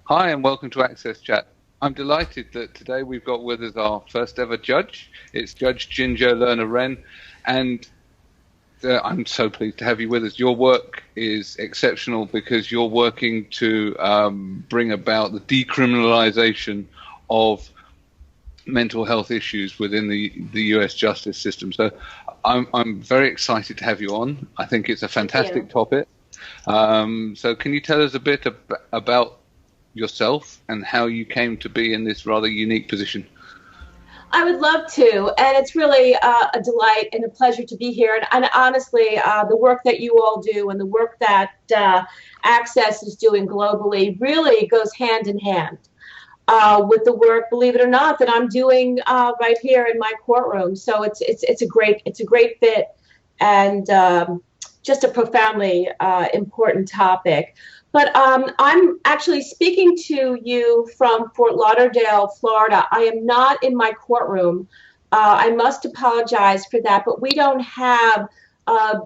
Hi, and welcome to Access Chat. I'm delighted that today we've got with us our first ever judge. It's Judge Ginger Lerner-Wren, and I'm so pleased to have you with us. Your work is exceptional because you're working to bring about the decriminalization of mental health issues within the U.S. justice system. So I'm very excited to have you on. I think it's a fantastic topic. So can you tell us a bit about yourself and how you came to be in this rather unique position? I would love to, and it's really a delight and a pleasure to be here. And honestly, the work that you all do and the work that Access is doing globally really goes hand in hand with the work, believe it or not, that I'm doing right here in my courtroom. So it's a great fit, and just a profoundly important topic. But I'm actually speaking to you from Fort Lauderdale, Florida. I am not in my courtroom. I must apologize for that, but we don't have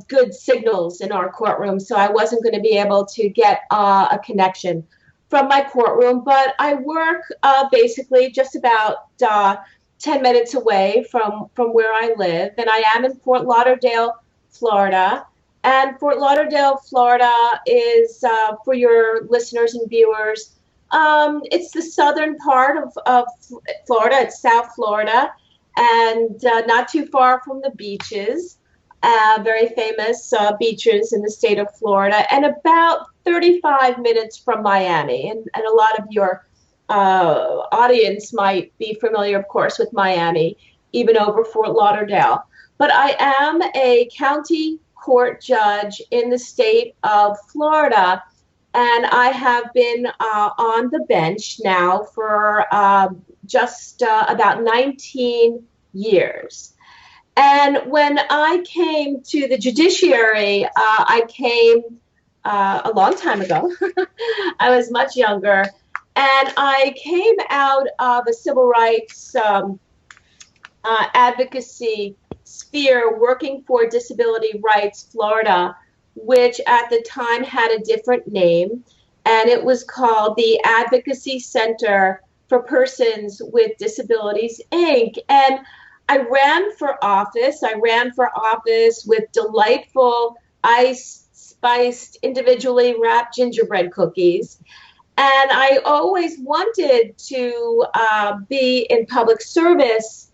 good signals in our courtroom, so I wasn't going to be able to get a connection from my courtroom. But I work basically just about 10 minutes away from where I live, and I am in Fort Lauderdale, Florida. And Fort Lauderdale, Florida is, for your listeners and viewers, it's the southern part of Florida. It's South Florida, and not too far from the beaches, very famous beaches in the state of Florida, and about 35 minutes from Miami. And a lot of your audience might be familiar, of course, with Miami, even over Fort Lauderdale. But I am a county court judge in the state of Florida, and I have been on the bench now for just about 19 years. And when I came to the judiciary, I came a long time ago. I was much younger, and I came out of a civil rights advocacy sphere working for Disability Rights Florida, which at the time had a different name, and it was called the Advocacy Center for Persons with Disabilities, Inc. And I ran for office. I ran for office with delightful ice-spiced, individually wrapped gingerbread cookies. And I always wanted to be in public service,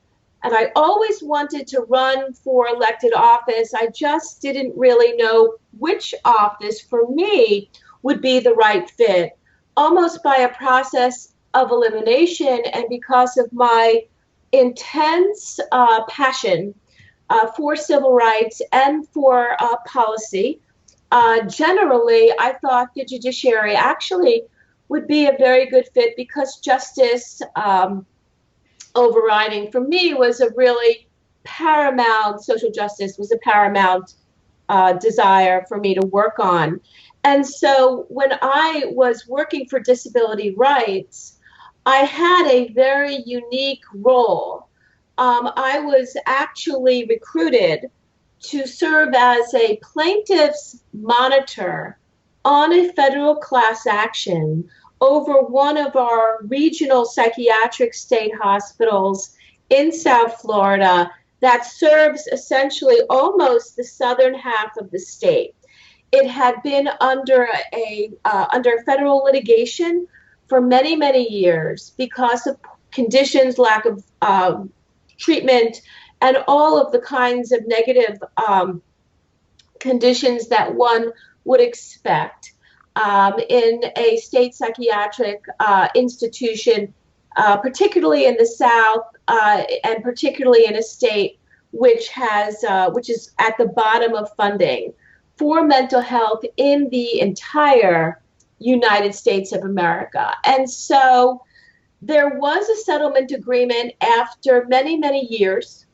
and I always wanted to run for elected office. I just didn't really know which office for me would be the right fit, almost by a process of elimination, and because of my intense passion for civil rights and for policy. Generally, I thought the judiciary actually would be a very good fit because justice overriding for me was a really paramount, social justice was a paramount desire for me to work on. And so when I was working for disability rights, I had a very unique role. I was actually recruited to serve as a plaintiff's monitor on a federal class action over one of our regional psychiatric state hospitals in South Florida that serves essentially almost the southern half of the state. It had been under federal litigation for many, many years because of conditions, lack of treatment, and all of the kinds of negative conditions that one would expect in a state psychiatric institution, particularly in the South, and particularly in a state which is at the bottom of funding for mental health in the entire United States of America. And so there was a settlement agreement after many, many years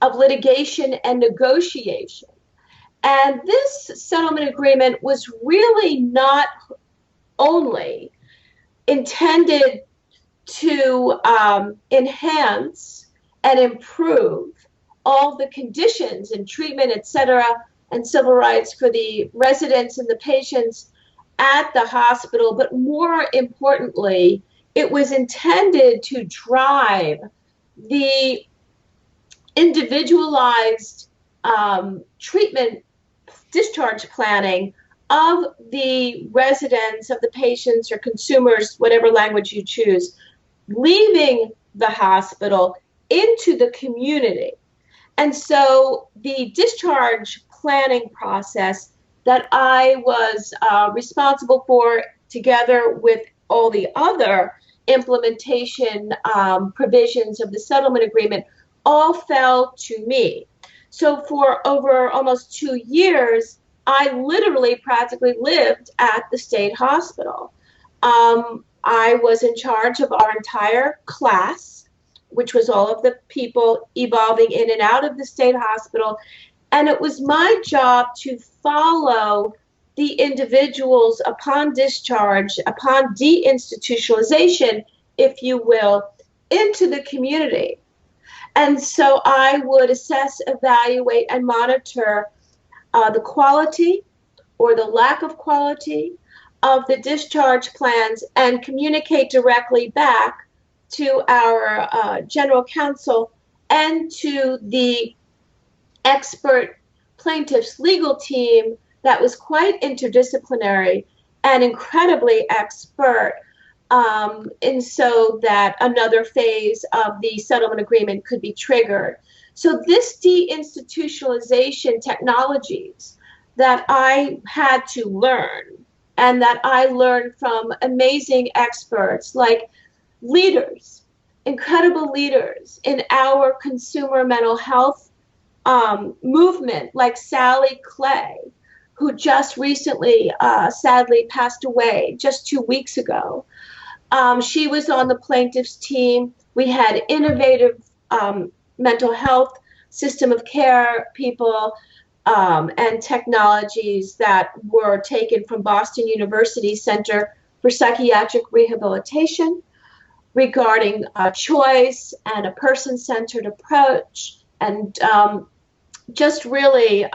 of litigation and negotiation. And this settlement agreement was really not only intended to enhance and improve all the conditions and treatment, et cetera, and civil rights for the residents and the patients at the hospital, but more importantly, it was intended to drive the individualized treatment discharge planning of the residents, of the patients or consumers, whatever language you choose, leaving the hospital into the community. And so the discharge planning process that I was responsible for, together with all the other implementation provisions of the settlement agreement, all fell to me. So for over almost 2 years, I literally practically lived at the state hospital. I was in charge of our entire class, which was all of the people evolving in and out of the state hospital. And it was my job to follow the individuals upon discharge, upon deinstitutionalization, if you will, into the community. And so I would assess, evaluate, and monitor the quality or the lack of quality of the discharge plans and communicate directly back to our general counsel and to the expert plaintiff's legal team that was quite interdisciplinary and incredibly expert, and so that another phase of the settlement agreement could be triggered. So this deinstitutionalization technologies that I had to learn, and that I learned from amazing experts like leaders, incredible leaders in our consumer mental health movement, like Sally Clay, who just recently sadly passed away just 2 weeks ago. She was on the plaintiff's team. We had innovative mental health system of care people and technologies that were taken from Boston University Center for Psychiatric Rehabilitation regarding choice and a person-centered approach, and just really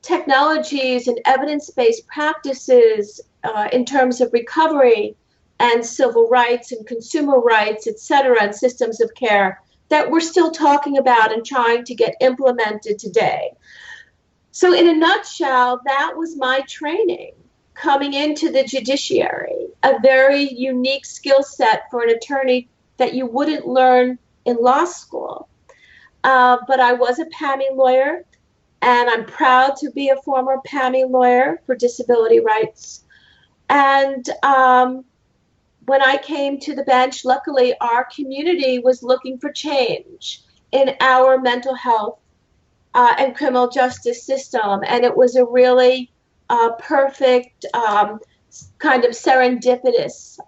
technologies and evidence-based practices in terms of recovery and civil rights and consumer rights, et cetera, and systems of care that we're still talking about and trying to get implemented today. So in a nutshell, that was my training coming into the judiciary, a very unique skill set for an attorney that you wouldn't learn in law school. But I was a PAMI lawyer, and I'm proud to be a former PAMI lawyer for disability rights. And when I came to the bench, luckily our community was looking for change in our mental health and criminal justice system. And it was a really perfect kind of serendipitous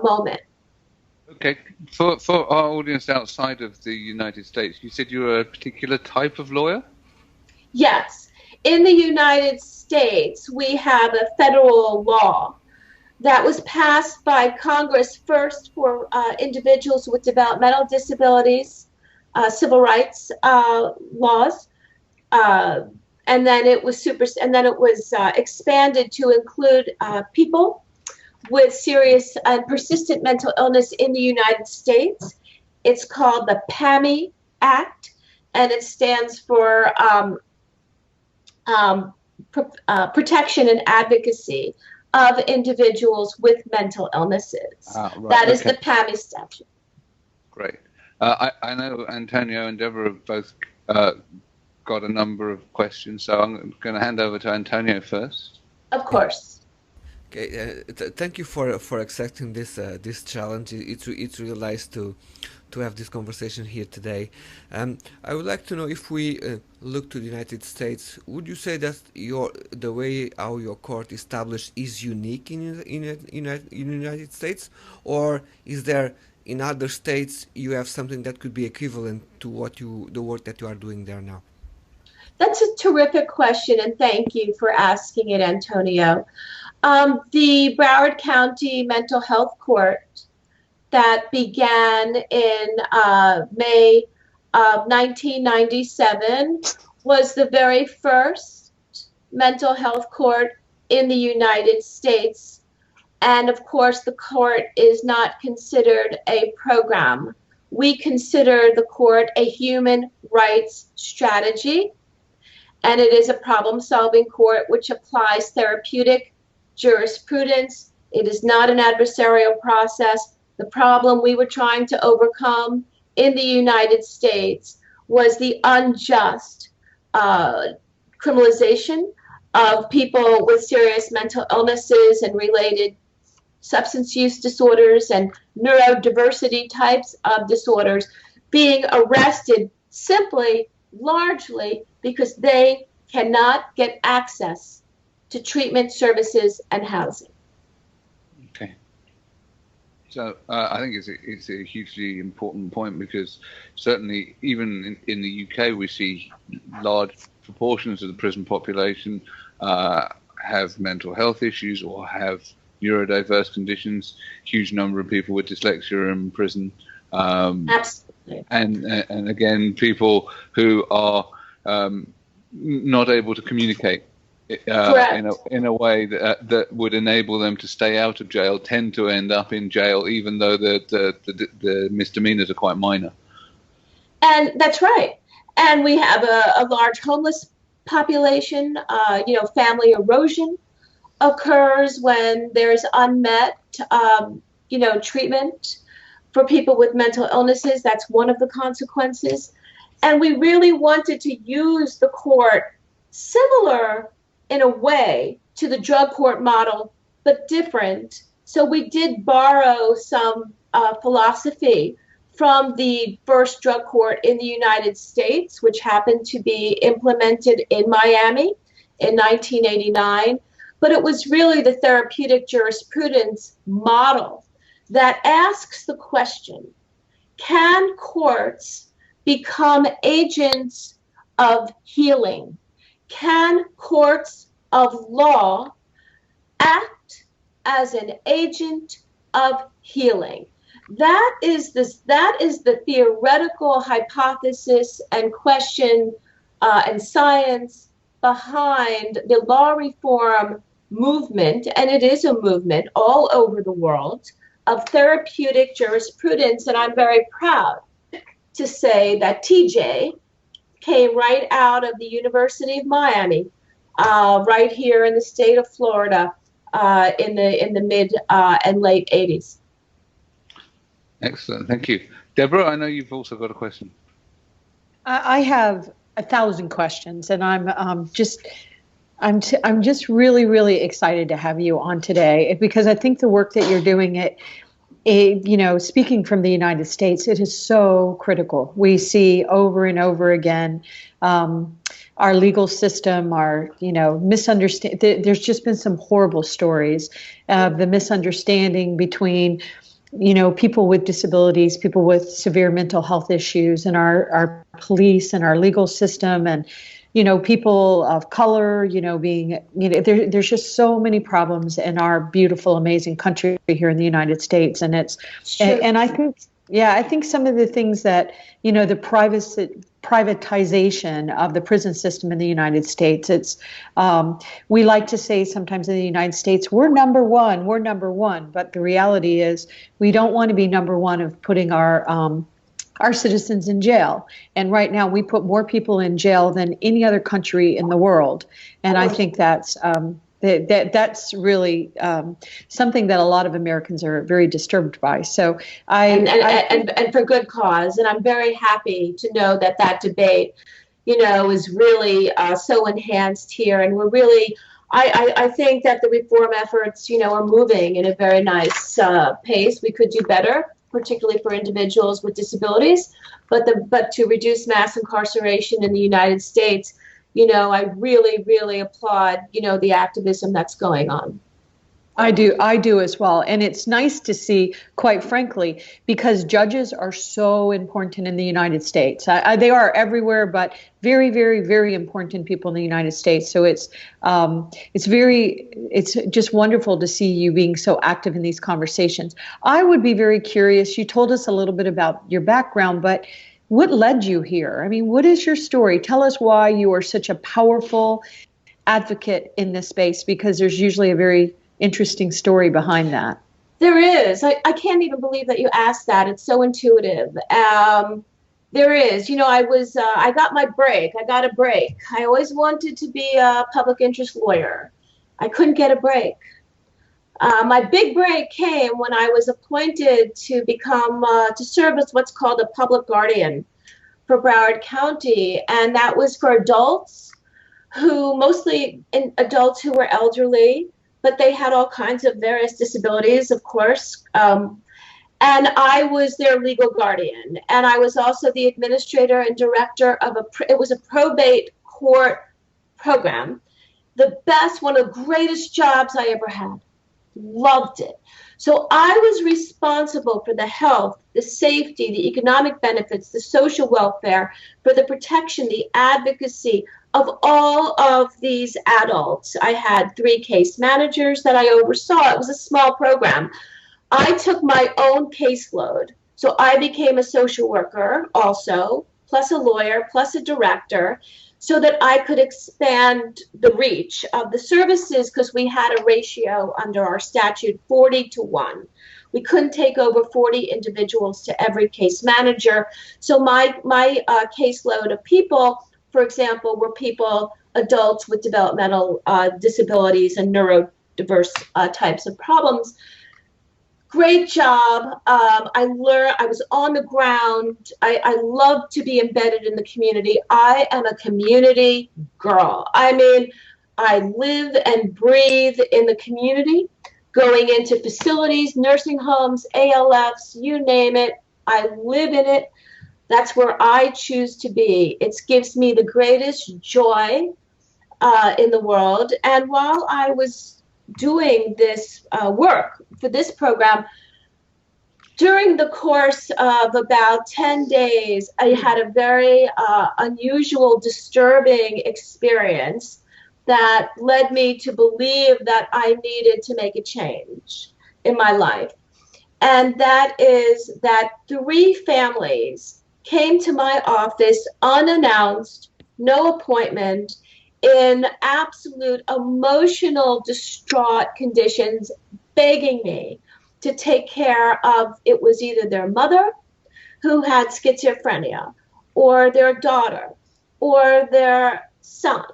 moment. Okay, for our audience outside of the United States, you said you were a particular type of lawyer? Yes. In the United States, we have a federal law that was passed by Congress first for individuals with developmental disabilities, civil rights laws, and then it was expanded to include people with serious and persistent mental illness in the United States. It's called the PAMI Act, and it stands for Protection and Advocacy of Individuals with Mental Illnesses. Right. That is the PAMI statute. Great. I know Antonio and Debra have both got a number of questions, so I'm going to hand over to Antonio first. Of course. Okay. Thank you for accepting this challenge. It's really nice to have this conversation here today. I would like to know, if we look to the United States, would you say that the way how your court established is unique in the United States, or is there in other states you have something that could be equivalent to the work that you are doing there now? That's a terrific question, and thank you for asking it, Antonio. The Broward County Mental Health Court that began in May of 1997 was the very first mental health court in the United States. And of course, the court is not considered a program. We consider the court a human rights strategy, and it is a problem-solving court which applies therapeutic jurisprudence. It is not an adversarial process. The problem we were trying to overcome in the United States was the unjust criminalization of people with serious mental illnesses and related substance use disorders and neurodiversity types of disorders being arrested simply, largely, because they cannot get access to treatment services and housing. Okay. So I think it's a hugely important point, because certainly even in the UK we see large proportions of the prison population have mental health issues or have neurodiverse conditions. Huge number of people with dyslexia are in prison. Absolutely. And again, people who are not able to communicate in a way that would enable them to stay out of jail tend to end up in jail, even though the misdemeanors are quite minor. And that's right. And we have a large homeless population. Family erosion occurs when there's unmet, treatment for people with mental illnesses. That's one of the consequences. And we really wanted to use the court similar in a way to the drug court model, but different. So we did borrow some philosophy from the first drug court in the United States, which happened to be implemented in Miami in 1989. But it was really the therapeutic jurisprudence model that asks the question, can courts become agents of healing? Can courts of law act as an agent of healing? That is the theoretical hypothesis and question and science behind the law reform movement, and it is a movement all over the world, of therapeutic jurisprudence. And I'm very proud to say that TJ came right out of the University of Miami, right here in the state of Florida, in the mid and late 80s. Excellent, thank you. Debra, I know you've also got a question. I have 1,000 questions, and I'm just really, really excited to have you on today, because I think the work that you're doing, speaking from the United States, it is so critical. We see over and over again our legal system, our misunderstand. There's just been some horrible stories of the misunderstanding between people with disabilities, people with severe mental health issues, and our police and our legal system, and people of color, there's just so many problems in our beautiful, amazing country here in the United States. And and I think some of the things that, the privatization of the prison system in the United States, we like to say sometimes in the United States, we're number one, but the reality is we don't want to be number one of putting our citizens in jail. And right now we put more people in jail than any other country in the world. And I think that's really something that a lot of Americans are very disturbed by. So and for good cause. And I'm very happy to know that debate, is really so enhanced here. And we're really, I think that the reform efforts, are moving in a very nice pace. We could do better, particularly for individuals with disabilities, but to reduce mass incarceration in the United States, I really, really applaud, the activism that's going on. I do as well. And it's nice to see, quite frankly, because judges are so important in the United States. They are everywhere, but very, very, very important people in the United States. So it's just wonderful to see you being so active in these conversations. I would be very curious. You told us a little bit about your background, but what led you here? I mean, what is your story? Tell us why you are such a powerful advocate in this space? Because there's usually a very interesting story behind that. There is. I can't even believe that you asked that. It's so intuitive. There is. I got my break. I got a break. I always wanted to be a public interest lawyer. I couldn't get a break. My big break came when I was appointed to serve as what's called a public guardian for Broward County. And that was for adults mostly adults who were elderly, but they had all kinds of various disabilities, of course. And I was their legal guardian. And I was also the administrator and director of it was a probate court program. The best, one of the greatest jobs I ever had. Loved it. So I was responsible for the health, the safety, the economic benefits, the social welfare, for the protection, the advocacy of all of these adults. I had 3 case managers that I oversaw. It was a small program. I took my own caseload. So I became a social worker also, plus a lawyer, plus a director, so that I could expand the reach of the services, because we had a ratio under our statute 40-1. We couldn't take over 40 individuals to every case manager. So my caseload of people, for example, were adults with developmental disabilities and neurodiverse types of problems. Great job. I was on the ground. I love to be embedded in the community. I am a community girl. I mean, I live and breathe in the community, going into facilities, nursing homes, ALFs, you name it. I live in it. That's where I choose to be. It gives me the greatest joy in the world. And while I was doing this work for this program, during the course of about 10 days, I had a very unusual, disturbing experience that led me to believe that I needed to make a change in my life. And that is that 3 families came to my office unannounced, no appointment, in absolute emotional, distraught conditions, begging me to take care of, it was either their mother who had schizophrenia, or their daughter, or their son.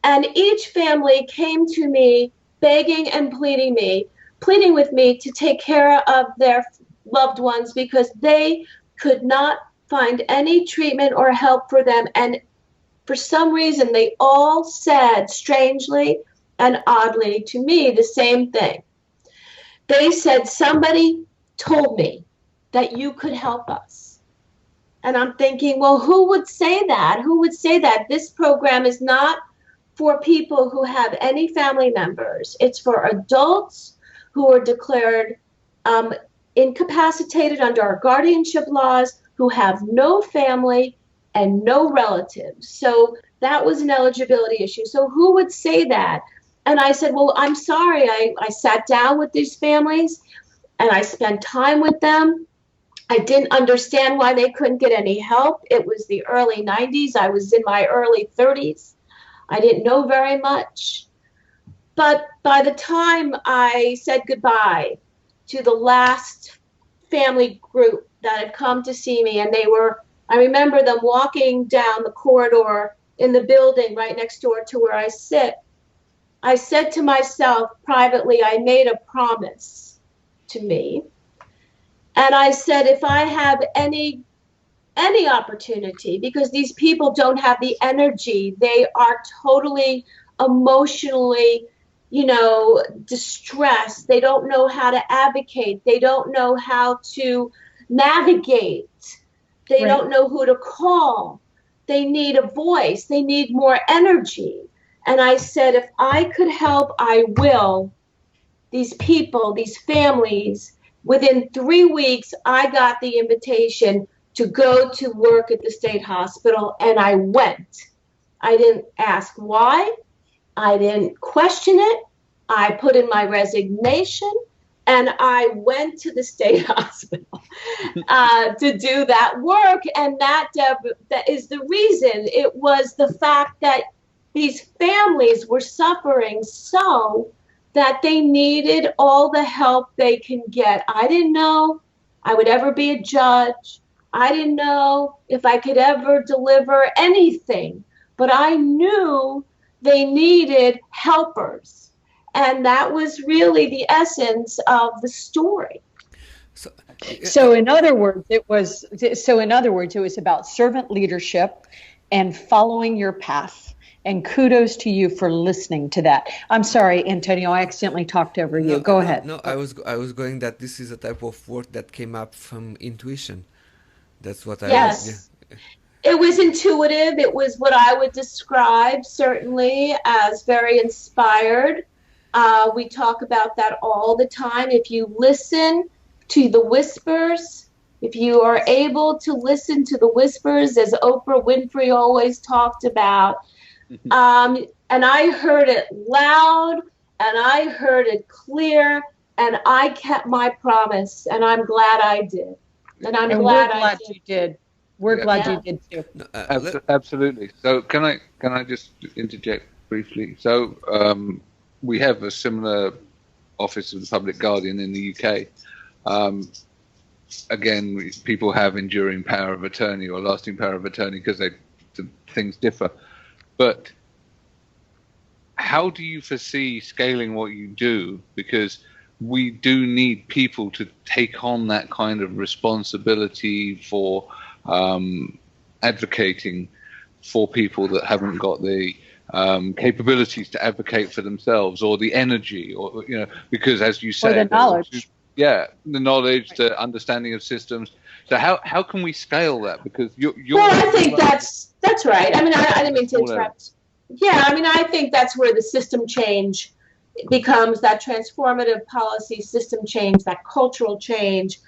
And each family came to me begging and pleading with me to take care of their loved ones, because they could not find any treatment or help for them. And for some reason, they all said, strangely and oddly to me, the same thing. They said, somebody told me that you could help us. And I'm thinking, well, who would say that? Who would say that? This program is not for people who have any family members. It's for adults who are declared incapacitated under our guardianship laws, who have no family and no relatives. So that was an eligibility issue. So who would say that? And I said, well, I'm sorry. I sat down with these families and I spent time with them. I didn't understand why they couldn't get any help. It was the early 90s. I was in my early 30s. I didn't know very much. But by the time I said goodbye to the last family group that had come to see me, and I remember them walking down the corridor in the building right next door to where I sit. I said to myself privately, I made a promise to me. And I said, if I have any opportunity, because these people don't have the energy, they are totally emotionally, distressed. They don't know how to advocate. They don't know how to navigate. They don't know who to call. They need a voice. They need more energy. And I said, if I could help, I will. These people, these families, within 3 weeks, I got the invitation to go to work at the state hospital, and I went. I didn't ask why. I didn't question it. I put in my resignation, and I went to the state hospital to do that work. And that is the reason. It was the fact that these families were suffering so that they needed all the help they can get. I didn't know I would ever be a judge. I didn't know if I could ever deliver anything, but I knew they needed helpers. And that was really the essence of the story. So in other words, it was about servant leadership and following your path. And kudos to you for listening to that. I'm sorry, Antonio, I accidentally talked over you. Go ahead. No, I was going that this is a type of work that came up from intuition. That's what I Yes. was. Yeah. It was intuitive. It was what I would describe certainly as very inspired. We talk about that all the time. If you listen to the whispers, if you are able to listen to the whispers, as Oprah Winfrey always talked about, and I heard it loud and I heard it clear and I kept my promise, and I'm glad I did. And I'm glad I did. You did. We're glad you did too. No, Absolutely. So can I just interject briefly? So we have a similar Office of the Public Guardian in the UK. Again, people have enduring power of attorney or lasting power of attorney because things differ. But how do you foresee scaling what you do? Because we do need people to take on that kind of responsibility for advocating for people that haven't got the capabilities to advocate for themselves, or the energy, or because as you said, or the knowledge. Yeah, the knowledge, the understanding of systems. So how can we scale that? Because you're well, I think that's right. I mean, I didn't mean to interrupt. Yeah, I mean, I think that's where the system change becomes, that transformative policy system change, that cultural change,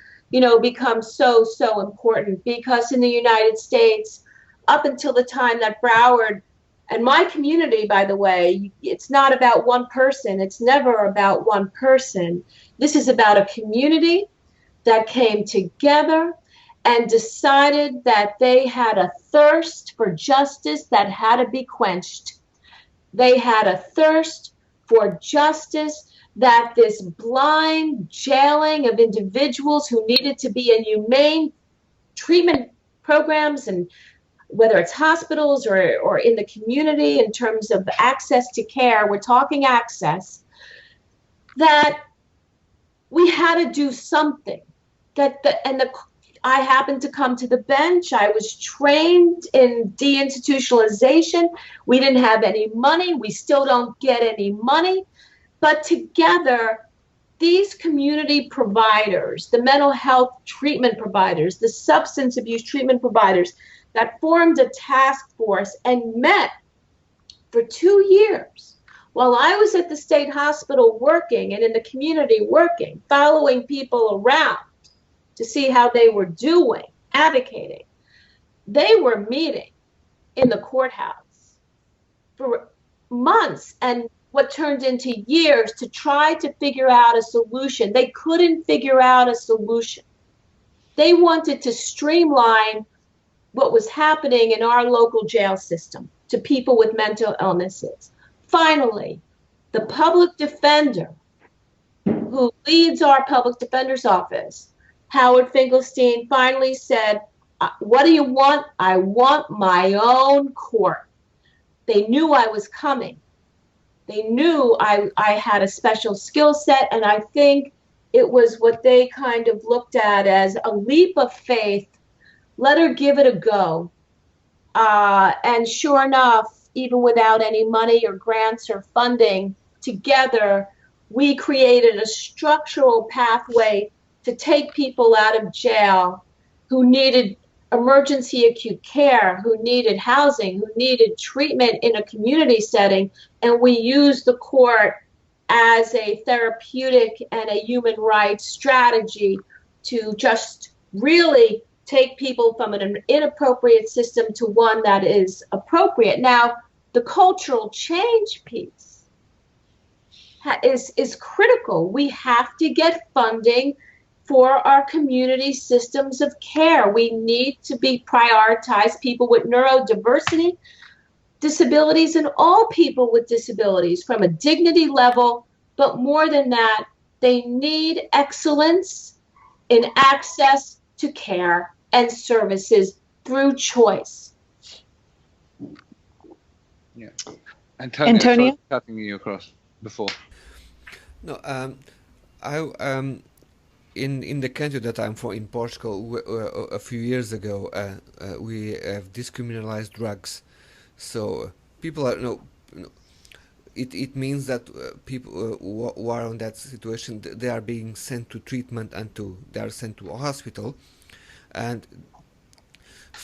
becomes so important. Because in the United States, up until the time that Broward, and my community, by the way, it's not about one person. It's never about one person. This is about a community that came together and decided that they had a thirst for justice that had to be quenched. They had a thirst for justice, that this blind jailing of individuals who needed to be in humane treatment programs, and whether it's hospitals or in the community in terms of access to care, we're talking access, that we had to do something. I happened to come to the bench. I was trained in deinstitutionalization. We didn't have any money. We still don't get any money. But together, these community providers, the mental health treatment providers, the substance abuse treatment providers, that formed a task force and met for 2 years while I was at the state hospital working and in the community working, following people around to see how they were doing, advocating. They were meeting in the courthouse for months and what turned into years to try to figure out a solution. They couldn't figure out a solution. They wanted to streamline what was happening in our local jail system to people with mental illnesses. Finally, the public defender who leads our public defender's office, Howard Finkelstein, finally said, what do you want? I want my own court. They knew I was coming. They knew I had a special skill set, and I think it was what they kind of looked at as a leap of faith. Let her give it a go. And sure enough, even without any money or grants or funding, together we created a structural pathway to take people out of jail who needed emergency acute care, who needed housing, who needed treatment in a community setting. And we used the court as a therapeutic and a human rights strategy to just really take people from an inappropriate system to one that is appropriate. Now, the cultural change piece is critical. We have to get funding for our community systems of care. We need to be prioritized. People with neurodiversity, disabilities and all people with disabilities from a dignity level, but more than that, they need excellence in access to care and services through choice. Yeah. Antonio, sorry, cutting you across before. No, in the country that I'm from, in Portugal, a few years ago, we have decriminalized drugs. So people are it means that people who are in that situation, they are being sent to treatment and they are sent to a hospital, and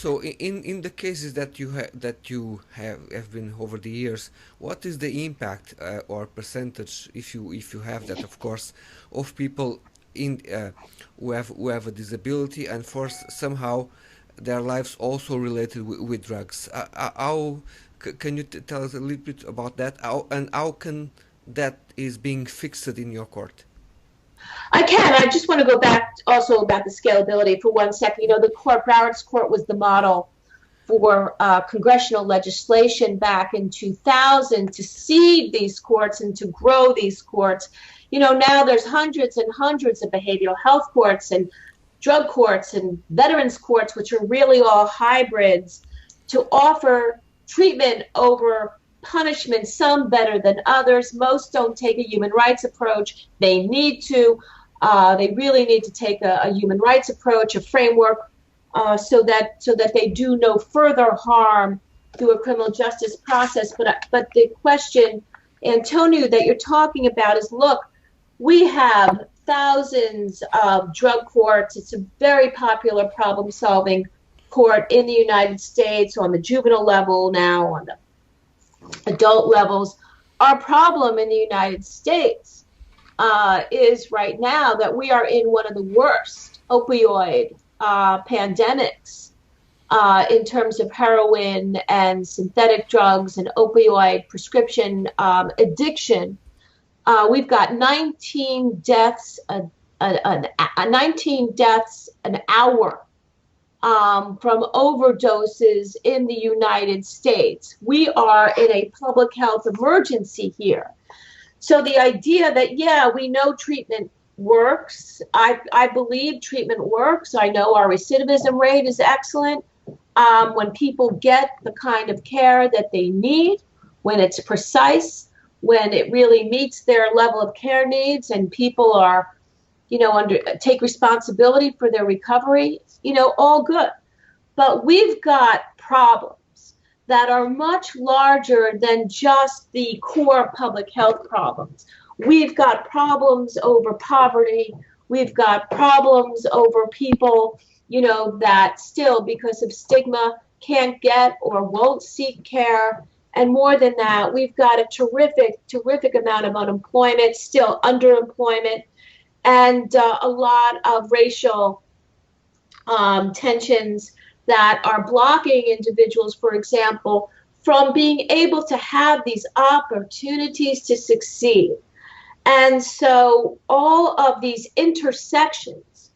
so in the cases that you have been over the years, what is the impact or percentage, if you have that, of course, of people who have a disability and for somehow their lives also related with drugs? How can you tell us a little bit about that? How can that is being fixed in your court? I can. I just want to go back also about the scalability for 1 second. The Broward's court was the model for congressional legislation back in 2000 to seed these courts and to grow these courts. Now there's hundreds and hundreds of behavioral health courts and drug courts and veterans courts, which are really all hybrids to offer treatment over punishment, some better than others. Most don't take a human rights approach. They need to. They really need to take a human rights approach, a framework, so that they do no further harm through a criminal justice process. But the question, Antonio, that you're talking about is, look, we have thousands of drug courts. It's a very popular problem-solving court in the United States on the juvenile level now, on the adult levels. Our problem in the United States is right now that we are in one of the worst opioid pandemics in terms of heroin and synthetic drugs and opioid prescription addiction. We've got 19 deaths, 19 deaths an hour from overdoses in the United States. We are in a public health emergency here. So the idea that, yeah, we know treatment works. I believe treatment works. I know our recidivism rate is excellent. When people get the kind of care that they need, when it's precise, when it really meets their level of care needs, and people are, take responsibility for their recovery, all good. But we've got problems that are much larger than just the core public health problems. We've got problems over poverty. We've got problems over people, that still, because of stigma, can't get or won't seek care. And more than that, we've got a terrific amount of unemployment, still underemployment, and a lot of racial tensions that are blocking individuals, for example, from being able to have these opportunities to succeed. And so all of these intersections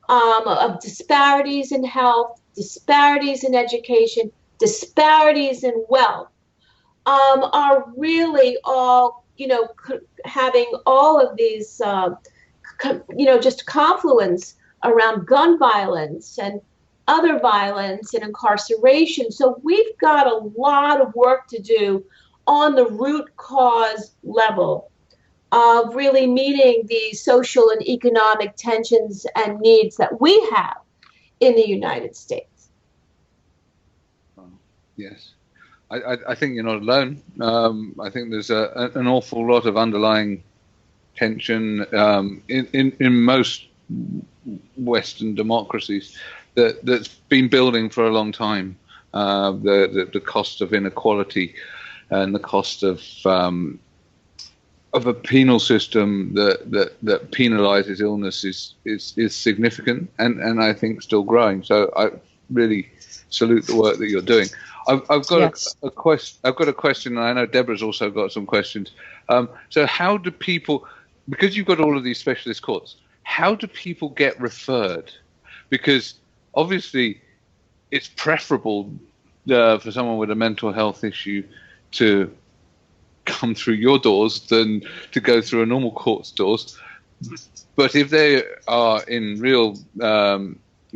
of disparities in health, disparities in education, disparities in wealth are really all, having all of these, just confluence around gun violence and other violence and incarceration. So we've got a lot of work to do on the root cause level of really meeting the social and economic tensions and needs that we have in the United States. Yes. I think you're not alone. I think there's an awful lot of underlying tension in most Western democracies that's been building for a long time. The cost of inequality and the cost of a penal system that penalizes illness is significant and I think still growing. So I really salute the work that you're doing. I've got a question. I've got a question, and I know Debra's also got some questions. So how do people, because you've got all of these specialist courts, how do people get referred? Because obviously it's preferable for someone with a mental health issue to come through your doors than to go through a normal court's doors. But if they are in real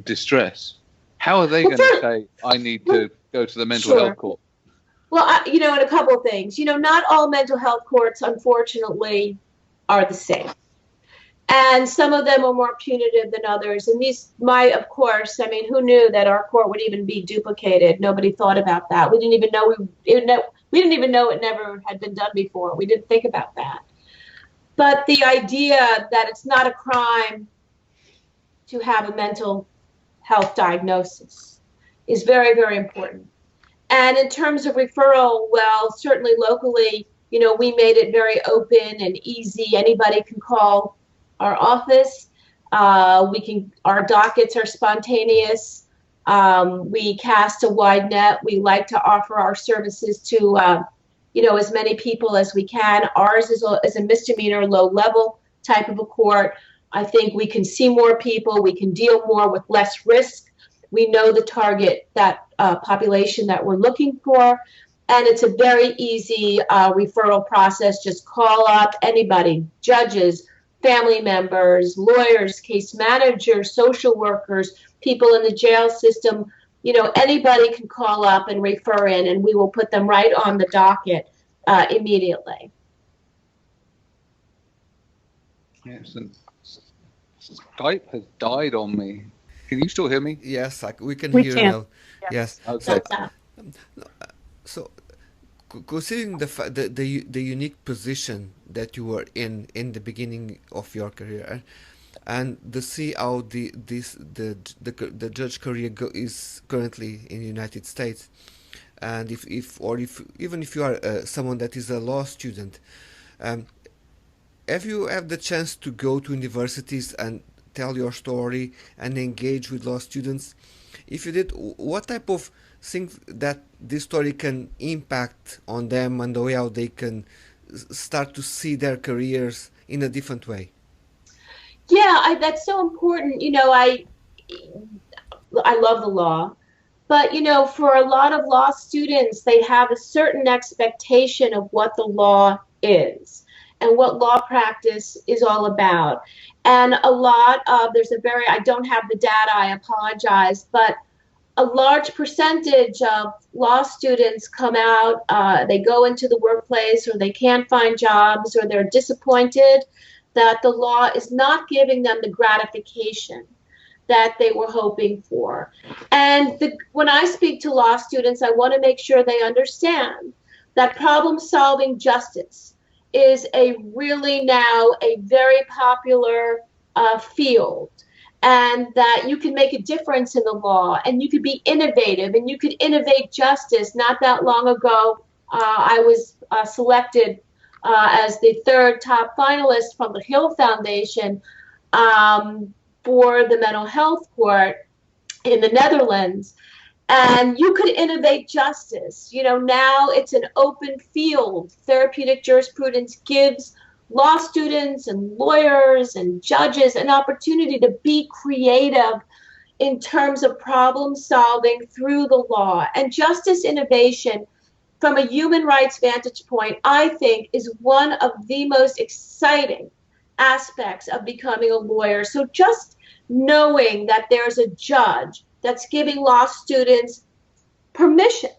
distress, how are they going to say, I need to go to the mental health court? Well, and a couple of things. Not all mental health courts, unfortunately, are the same. And some of them are more punitive than others. And of course, who knew that our court would even be duplicated? Nobody thought about that. We didn't even know it never had been done before. We didn't think about that. But the idea that it's not a crime to have a mental health diagnosis is very, very important. And in terms of referral, well, certainly locally, we made it very open and easy. Anybody can call our office. Our dockets are spontaneous. We cast a wide net. We like to offer our services to, as many people as we can. Ours is a misdemeanor, low level type of a court. I think we can see more people. We can deal more with less risk. We know the target, that population that we're looking for. And it's a very easy referral process. Just call up anybody, judges, family members, lawyers, case managers, social workers, people in the jail system. Anybody can call up and refer in, and we will put them right on the docket immediately. Yes, and Skype has died on me. Can you still hear me? Yes, we can hear you now. Yes. Okay. So, considering the unique position that you were in the beginning of your career, and to see how the judge career is currently in the United States, and even if you are someone that is a law student, have you had the chance to go to universities and tell your story and engage with law students? If you did, what type of things that this story can impact on them and the way how they can start to see their careers in a different way? Yeah, that's so important. I love the law, but for a lot of law students, they have a certain expectation of what the law is and what law practice is all about. And I don't have the data, I apologize, but a large percentage of law students come out, they go into the workplace, or they can't find jobs, or they're disappointed that the law is not giving them the gratification that they were hoping for. And when I speak to law students, I want to make sure they understand that problem-solving justice is really now a very popular field, and that you can make a difference in the law, and you could be innovative, and you could innovate justice. Not that long ago, I was selected as the third top finalist from the Hill Foundation for the mental health court in the Netherlands. And you could innovate justice. Now it's an open field. Therapeutic jurisprudence gives law students and lawyers and judges an opportunity to be creative in terms of problem solving through the law. And justice innovation, from a human rights vantage point, I think is one of the most exciting aspects of becoming a lawyer. So just knowing that there's a judge that's giving law students permission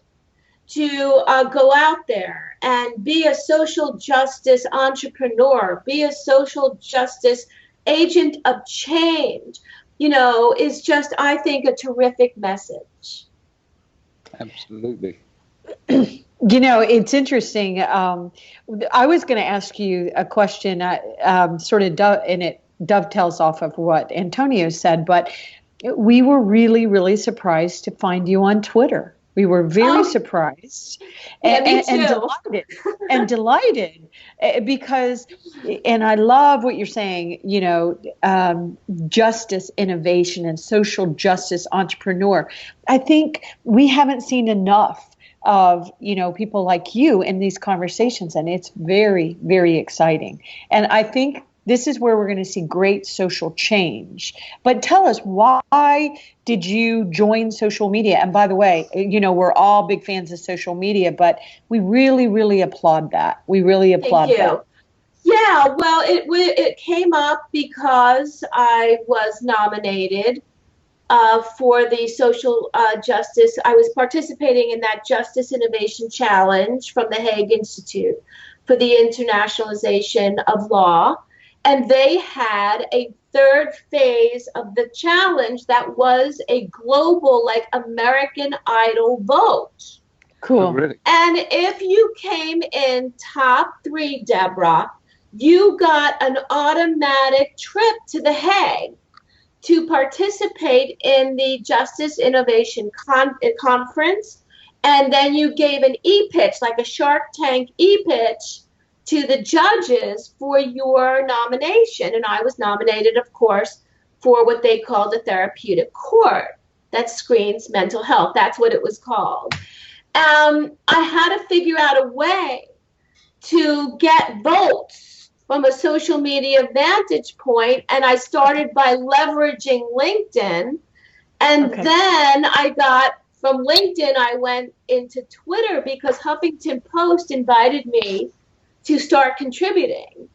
to go out there and be a social justice entrepreneur, be a social justice agent of change, is just, I think, a terrific message. Absolutely. It's interesting. I was going to ask you a question, and it dovetails off of what Antonio said, but we were really, really surprised to find you on Twitter. We were very surprised and delighted because, and I love what you're saying, justice innovation and social justice entrepreneur. I think we haven't seen enough of, people like you in these conversations, and it's very, very exciting. And I think this is where we're going to see great social change. But tell us, why did you join social media? And by the way, we're all big fans of social media, but we really, really applaud that. We really applaud Thank you. that. Yeah, well, it came up because I was nominated for the social justice. I was participating in that Justice Innovation Challenge from the Hague Institute for the Internationalization of Law. And they had a third phase of the challenge that was a global, like American Idol vote. Cool. Oh, really? And if you came in top 3, Debra, you got an automatic trip to The Hague to participate in the Justice Innovation Conference. And then you gave an e-pitch, like a Shark Tank e-pitch, to the judges for your nomination. And I was nominated, of course, for what they called a therapeutic court that screens mental health. That's what it was called. I had to figure out a way to get votes from a social media vantage point, and I started by leveraging LinkedIn. And then from LinkedIn, I went into Twitter because Huffington Post invited me to start contributing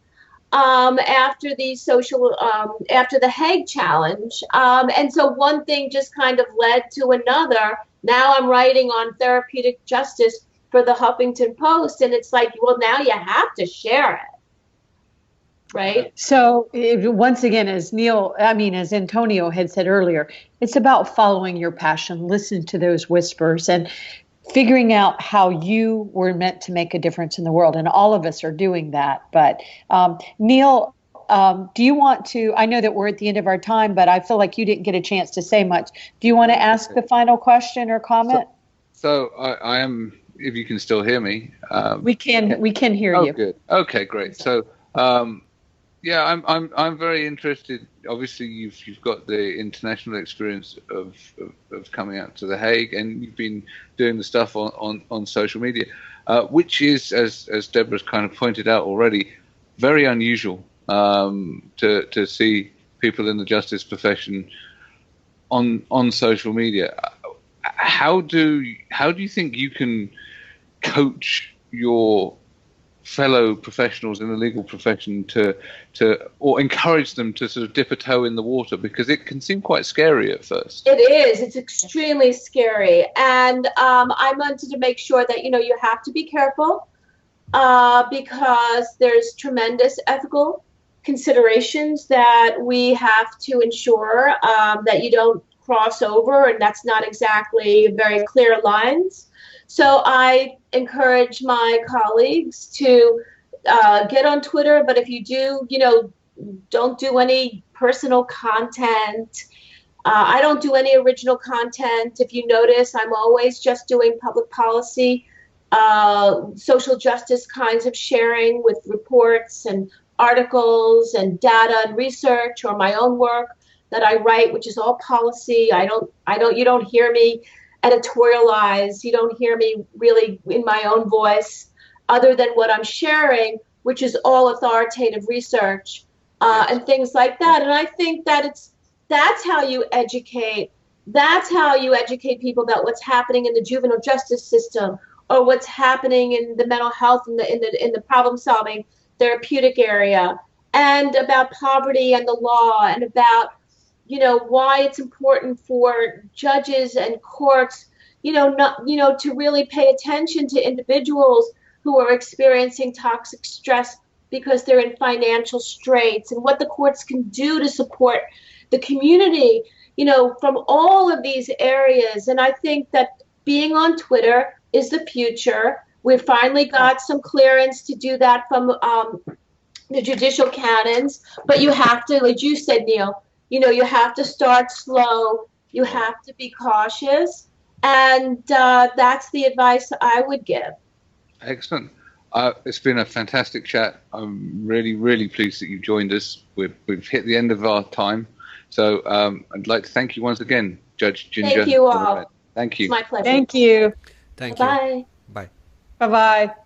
after the Hague challenge. And so one thing just kind of led to another. Now I'm writing on therapeutic justice for the Huffington Post, and it's like, well, now you have to share it, right? So once again, as Antonio had said earlier, it's about following your passion, listen to those whispers, and figuring out how you were meant to make a difference in the world. And all of us are doing that. But Neil, do you want to, I know that we're at the end of our time, but I feel like you didn't get a chance to say much. Do you want to ask the final question or comment? So I am, if you can still hear me. We can hear you. Oh, good. Okay, great. So, yeah, I'm very interested. Obviously, you've got the international experience of coming out to The Hague, and you've been doing the stuff on social media, which is, as Deborah's kind of pointed out already, very unusual to see people in the justice profession on social media. How do you think you can coach your fellow professionals in the legal profession or encourage them to sort of dip a toe in the water, because it can seem quite scary at first? It is. It's extremely scary. And I wanted to make sure that, you have to be careful because there's tremendous ethical considerations that we have to ensure that you don't cross over, and that's not exactly very clear lines. So I encourage my colleagues to get on Twitter, but if you do, don't do any personal content. I don't do any original content. If you notice, I'm always just doing public policy, social justice kinds of sharing with reports and articles and data and research, or my own work that I write, which is all policy. You don't hear me editorialize. You don't hear me really in my own voice, other than what I'm sharing, which is all authoritative research and things like that. And I think that that's how you educate. That's how you educate people about what's happening in the juvenile justice system, or what's happening in the mental health in the problem-solving therapeutic area, and about poverty and the law, and about why it's important for judges and courts, to really pay attention to individuals who are experiencing toxic stress because they're in financial straits, and what the courts can do to support the community, from all of these areas. And I think that being on Twitter is the future. We've finally got some clearance to do that from the judicial canons, but you have to, like you said, Neil, you have to start slow. You have to be cautious. And that's the advice I would give. Excellent. It's been a fantastic chat. I'm really, really pleased that you joined us. We've hit the end of our time. So I'd like to thank you once again, Judge Ginger. Thank you all. Thank you. It's my pleasure. Thank you. Thank you. Bye. Bye. Bye-bye.